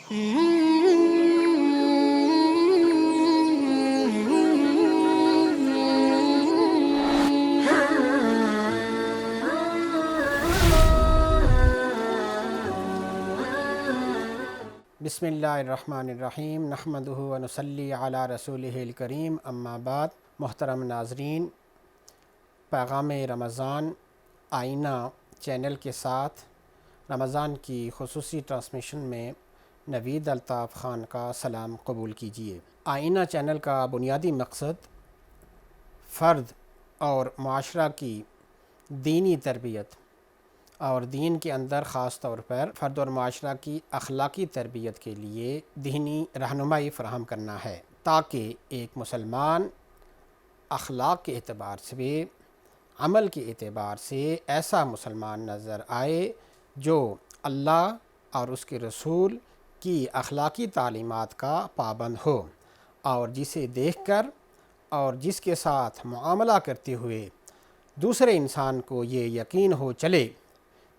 بسم اللہ الرحمن الرحیم نحمدہ و نصلی علی رسولہ الکریم اما بعد۔ محترم ناظرین، پیغام رمضان آئینہ چینل کے ساتھ رمضان کی خصوصی ٹرانسمیشن میں نوید الطاف خان کا سلام قبول کیجیے۔ آئینہ چینل کا بنیادی مقصد فرد اور معاشرہ کی دینی تربیت اور دین کے اندر خاص طور پر فرد اور معاشرہ کی اخلاقی تربیت کے لیے دینی رہنمائی فراہم کرنا ہے، تاکہ ایک مسلمان اخلاق کے اعتبار سے، عمل کے اعتبار سے ایسا مسلمان نظر آئے جو اللہ اور اس کے رسول کی اخلاقی تعلیمات کا پابند ہو، اور جسے دیکھ کر اور جس کے ساتھ معاملہ کرتے ہوئے دوسرے انسان کو یہ یقین ہو چلے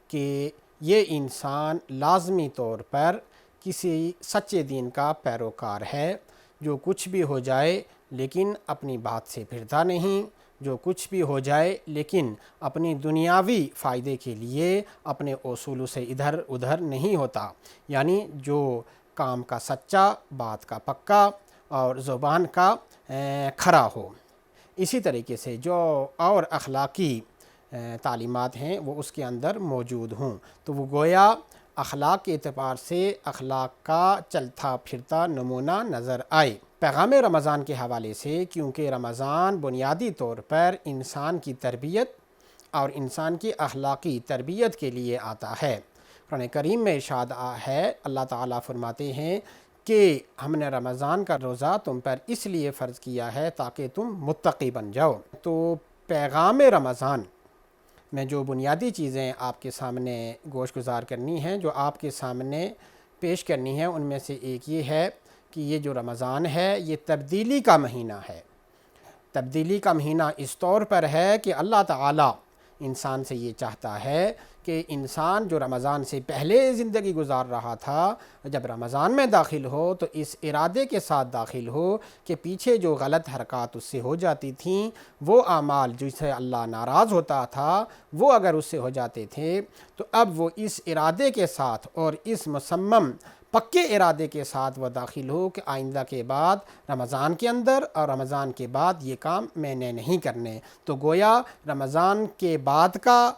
کہ یہ انسان لازمی طور پر کسی سچے دین کا پیروکار ہے، جو کچھ بھی ہو جائے لیکن اپنی بات سے پھرتا نہیں، جو کچھ بھی ہو جائے لیکن اپنی دنیاوی فائدے کے لیے اپنے اصولوں سے ادھر ادھر نہیں ہوتا، یعنی جو کام کا سچا، بات کا پکا اور زبان کا کھرا ہو۔ اسی طریقے سے جو اور اخلاقی تعلیمات ہیں وہ اس کے اندر موجود ہوں، تو وہ گویا اخلاق کے اعتبار سے اخلاق کا چلتا پھرتا نمونہ نظر آئے۔ پیغام رمضان کے حوالے سے، کیونکہ رمضان بنیادی طور پر انسان کی تربیت اور انسان کی اخلاقی تربیت کے لیے آتا ہے۔ قرآن کریم میں ارشاد ہے، اللہ تعالیٰ فرماتے ہیں کہ ہم نے رمضان کا روزہ تم پر اس لیے فرض کیا ہے تاکہ تم متقی بن جاؤ۔ تو پیغام رمضان میں جو بنیادی چیزیں آپ کے سامنے گوش گزار کرنی ہیں، جو آپ کے سامنے پیش کرنی ہیں، ان میں سے ایک یہ ہے کہ یہ جو رمضان ہے یہ تبدیلی کا مہینہ ہے۔ تبدیلی کا مہینہ اس طور پر ہے کہ اللہ تعالیٰ انسان سے یہ چاہتا ہے کہ انسان جو رمضان سے پہلے زندگی گزار رہا تھا، جب رمضان میں داخل ہو تو اس ارادے کے ساتھ داخل ہو کہ پیچھے جو غلط حرکات اس سے ہو جاتی تھیں، وہ اعمال جس سے اللہ ناراض ہوتا تھا، وہ اگر اس سے ہو جاتے تھے تو اب وہ اس ارادے کے ساتھ اور اس مصمم پکے ارادے کے ساتھ وہ داخل ہو کہ آئندہ کے بعد رمضان کے اندر اور رمضان کے بعد یہ کام میں نے نہیں کرنے۔ تو گویا رمضان کے بعد کا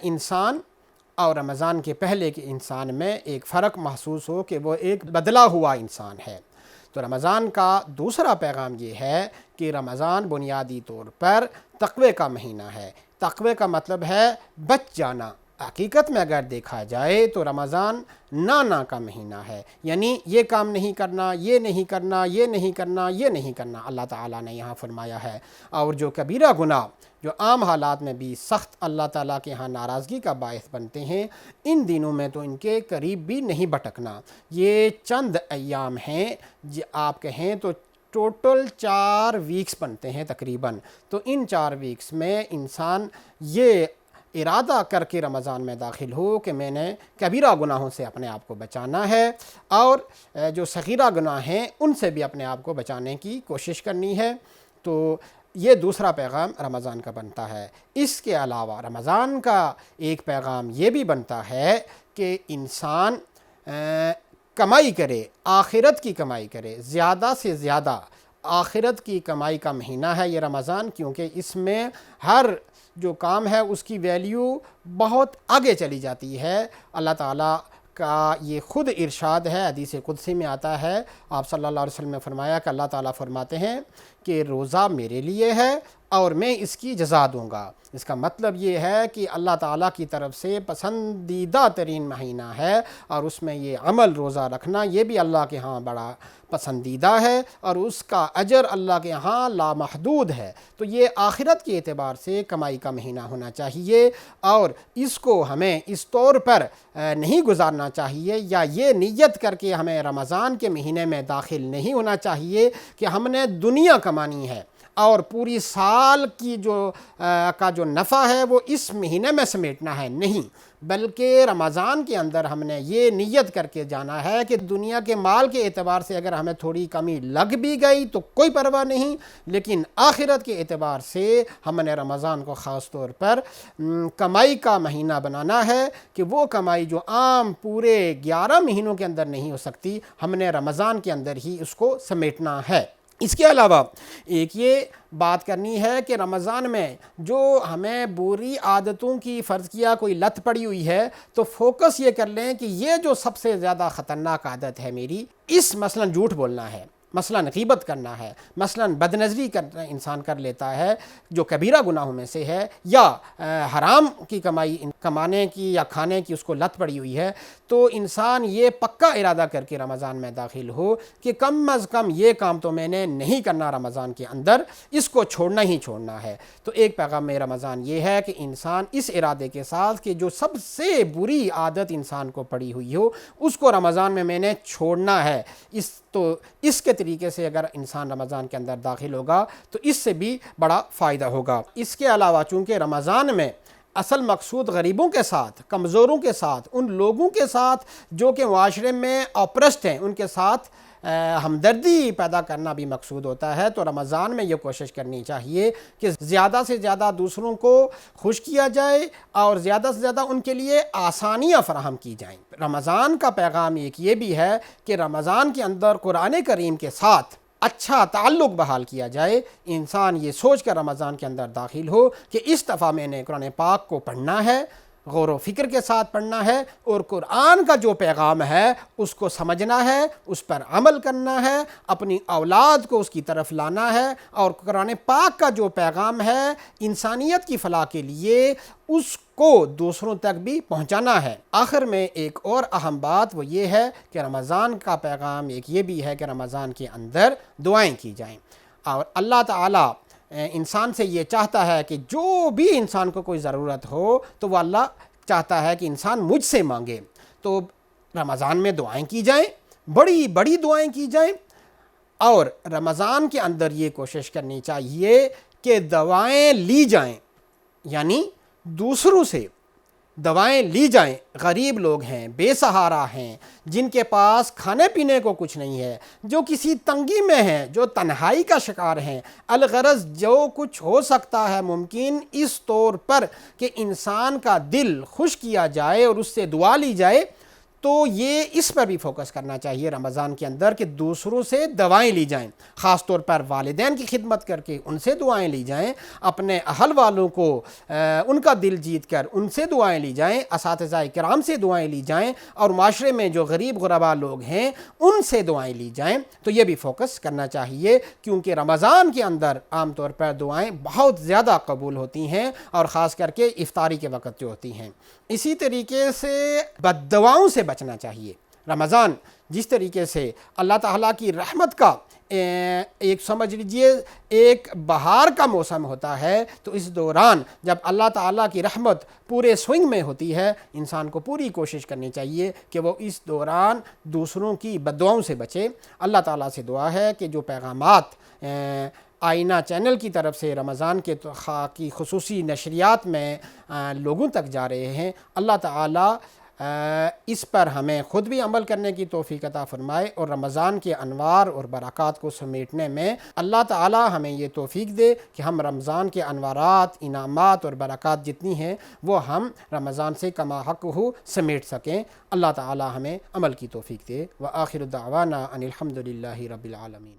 انسان اور رمضان کے پہلے کے انسان میں ایک فرق محسوس ہو کہ وہ ایک بدلا ہوا انسان ہے۔ تو رمضان کا دوسرا پیغام یہ ہے کہ رمضان بنیادی طور پر تقوی کا مہینہ ہے۔ تقوی کا مطلب ہے بچ جانا۔ حقیقت میں اگر دیکھا جائے تو رمضان نا کا مہینہ ہے، یعنی یہ کام نہیں کرنا، یہ نہیں کرنا، یہ نہیں کرنا، یہ نہیں کرنا، اللہ تعالیٰ نے یہاں فرمایا ہے۔ اور جو کبیرہ گناہ جو عام حالات میں بھی سخت اللہ تعالیٰ کے ہاں ناراضگی کا باعث بنتے ہیں، ان دنوں میں تو ان کے قریب بھی نہیں بھٹکنا۔ یہ چند ایام ہیں، آپ کہیں تو ٹوٹل 4 ویکس بنتے ہیں تقریباً۔ تو ان 4 ویکس میں انسان یہ ارادہ کر کے رمضان میں داخل ہو کہ میں نے کبیرہ گناہوں سے اپنے آپ کو بچانا ہے، اور جو صغیرہ گناہ ہیں ان سے بھی اپنے آپ کو بچانے کی کوشش کرنی ہے۔ تو یہ دوسرا پیغام رمضان کا بنتا ہے۔ اس کے علاوہ رمضان کا ایک پیغام یہ بھی بنتا ہے کہ انسان کمائی کرے، آخرت کی کمائی کرے، زیادہ سے زیادہ آخرت کی کمائی کا مہینہ ہے یہ رمضان، کیونکہ اس میں ہر جو کام ہے اس کی ویلیو بہت آگے چلی جاتی ہے۔ اللہ تعالیٰ کا یہ خود ارشاد ہے، حدیث قدسی میں آتا ہے، آپ صلی اللہ علیہ وسلم نے فرمایا کہ اللہ تعالیٰ فرماتے ہیں کہ روزہ میرے لیے ہے اور میں اس کی جزا دوں گا۔ اس کا مطلب یہ ہے کہ اللہ تعالیٰ کی طرف سے پسندیدہ ترین مہینہ ہے، اور اس میں یہ عمل روزہ رکھنا یہ بھی اللہ کے ہاں بڑا پسندیدہ ہے، اور اس کا اجر اللہ کے ہاں لامحدود ہے۔ تو یہ آخرت کے اعتبار سے کمائی کا مہینہ ہونا چاہیے، اور اس کو ہمیں اس طور پر نہیں گزارنا چاہیے، یا یہ نیت کر کے ہمیں رمضان کے مہینے میں داخل نہیں ہونا چاہیے کہ ہم نے دنیا کمانی ہے۔ اور پوری سال کی کا جو نفع ہے وہ اس مہینے میں سمیٹنا ہے، نہیں، بلکہ رمضان کے اندر ہم نے یہ نیت کر کے جانا ہے کہ دنیا کے مال کے اعتبار سے اگر ہمیں تھوڑی کمی لگ بھی گئی تو کوئی پرواہ نہیں، لیکن آخرت کے اعتبار سے ہم نے رمضان کو خاص طور پر کمائی کا مہینہ بنانا ہے کہ وہ کمائی جو عام پورے 11 مہینوں کے اندر نہیں ہو سکتی، ہم نے رمضان کے اندر ہی اس کو سمیٹنا ہے۔ اس کے علاوہ ایک یہ بات کرنی ہے کہ رمضان میں جو ہمیں بری عادتوں کی فرض کیا کوئی لت پڑی ہوئی ہے تو فوکس یہ کر لیں کہ یہ جو سب سے زیادہ خطرناک عادت ہے میری، مثلا جھوٹ بولنا ہے، مثلا غیبت کرنا ہے، مثلا بدنظری کرنا انسان کر لیتا ہے جو کبیرہ گناہوں میں سے ہے، یا حرام کی کمائی کمانے کی یا کھانے کی اس کو لت پڑی ہوئی ہے، تو انسان یہ پکا ارادہ کر کے رمضان میں داخل ہو کہ کم از کم یہ کام تو میں نے نہیں کرنا رمضان کے اندر، اس کو چھوڑنا ہی چھوڑنا ہے۔ تو ایک پیغام رمضان یہ ہے کہ انسان اس ارادے کے ساتھ کہ جو سب سے بری عادت انسان کو پڑی ہوئی ہو اس کو رمضان میں نے چھوڑنا ہے، اس کے طریقے سے اگر انسان رمضان کے اندر داخل ہوگا تو اس سے بھی بڑا فائدہ ہوگا۔ اس کے علاوہ چونکہ رمضان میں اصل مقصود غریبوں کے ساتھ، کمزوروں کے ساتھ، ان لوگوں کے ساتھ جو کہ معاشرے میں اپرسٹ ہیں، ان کے ساتھ ہمدردی پیدا کرنا بھی مقصود ہوتا ہے، تو رمضان میں یہ کوشش کرنی چاہیے کہ زیادہ سے زیادہ دوسروں کو خوش کیا جائے اور زیادہ سے زیادہ ان کے لیے آسانیاں فراہم کی جائیں۔ رمضان کا پیغام ایک یہ بھی ہے کہ رمضان کے اندر قرآن کریم کے ساتھ اچھا تعلق بحال کیا جائے، انسان یہ سوچ کر رمضان کے اندر داخل ہو کہ اس دفعہ میں نے قرآن پاک کو پڑھنا ہے، غور و فکر کے ساتھ پڑھنا ہے، اور قرآن کا جو پیغام ہے اس کو سمجھنا ہے، اس پر عمل کرنا ہے، اپنی اولاد کو اس کی طرف لانا ہے، اور قرآن پاک کا جو پیغام ہے انسانیت کی فلاح کے لیے اس کو دوسروں تک بھی پہنچانا ہے۔ آخر میں ایک اور اہم بات وہ یہ ہے کہ رمضان کا پیغام ایک یہ بھی ہے کہ رمضان کے اندر دعائیں کی جائیں، اور اللہ تعالیٰ انسان سے یہ چاہتا ہے کہ جو بھی انسان کو کوئی ضرورت ہو تو وہ اللہ چاہتا ہے کہ انسان مجھ سے مانگے، تو رمضان میں دعائیں کی جائیں، بڑی بڑی دعائیں کی جائیں، اور رمضان کے اندر یہ کوشش کرنی چاہیے کہ دعائیں لی جائیں، یعنی دوسروں سے دعائیں لی جائیں۔ غریب لوگ ہیں، بے سہارا ہیں، جن کے پاس کھانے پینے کو کچھ نہیں ہے، جو کسی تنگی میں ہیں، جو تنہائی کا شکار ہیں، الغرض جو کچھ ہو سکتا ہے ممکن اس طور پر کہ انسان کا دل خوش کیا جائے اور اس سے دعا لی جائے، تو یہ اس پر بھی فوکس کرنا چاہیے رمضان کے اندر کہ دوسروں سے دعائیں لی جائیں، خاص طور پر والدین کی خدمت کر کے ان سے دعائیں لی جائیں، اپنے اہل والوں کو ان کا دل جیت کر ان سے دعائیں لی جائیں، اساتذہ کرام سے دعائیں لی جائیں، اور معاشرے میں جو غریب غربا لوگ ہیں ان سے دعائیں لی جائیں۔ تو یہ بھی فوکس کرنا چاہیے، کیونکہ رمضان کے اندر عام طور پر دعائیں بہت زیادہ قبول ہوتی ہیں، اور خاص کر کے افطاری کے وقت جو ہوتی ہیں۔ اسی طریقے سے بد دعاؤں سے بچنا چاہیے۔ رمضان جس طریقے سے اللہ تعالیٰ کی رحمت کا ایک سمجھ لیجئے ایک بہار کا موسم ہوتا ہے، تو اس دوران جب اللہ تعالیٰ کی رحمت پورے سوئنگ میں ہوتی ہے، انسان کو پوری کوشش کرنی چاہیے کہ وہ اس دوران دوسروں کی بد دعاؤں سے بچے۔ اللہ تعالیٰ سے دعا ہے کہ جو پیغامات آئینہ چینل کی طرف سے رمضان کے کی خصوصی نشریات میں لوگوں تک جا رہے ہیں، اللہ تعالیٰ اس پر ہمیں خود بھی عمل کرنے کی توفیق عطا فرمائے، اور رمضان کے انوار اور برکات کو سمیٹنے میں اللہ تعالیٰ ہمیں یہ توفیق دے کہ ہم رمضان کے انوارات، انعامات اور برکات جتنی ہیں وہ ہم رمضان سے کما حق ہو سمیٹ سکیں۔ اللہ تعالیٰ ہمیں عمل کی توفیق دے۔ وآخر دعوانا ان الحمد للہ رب العالمین۔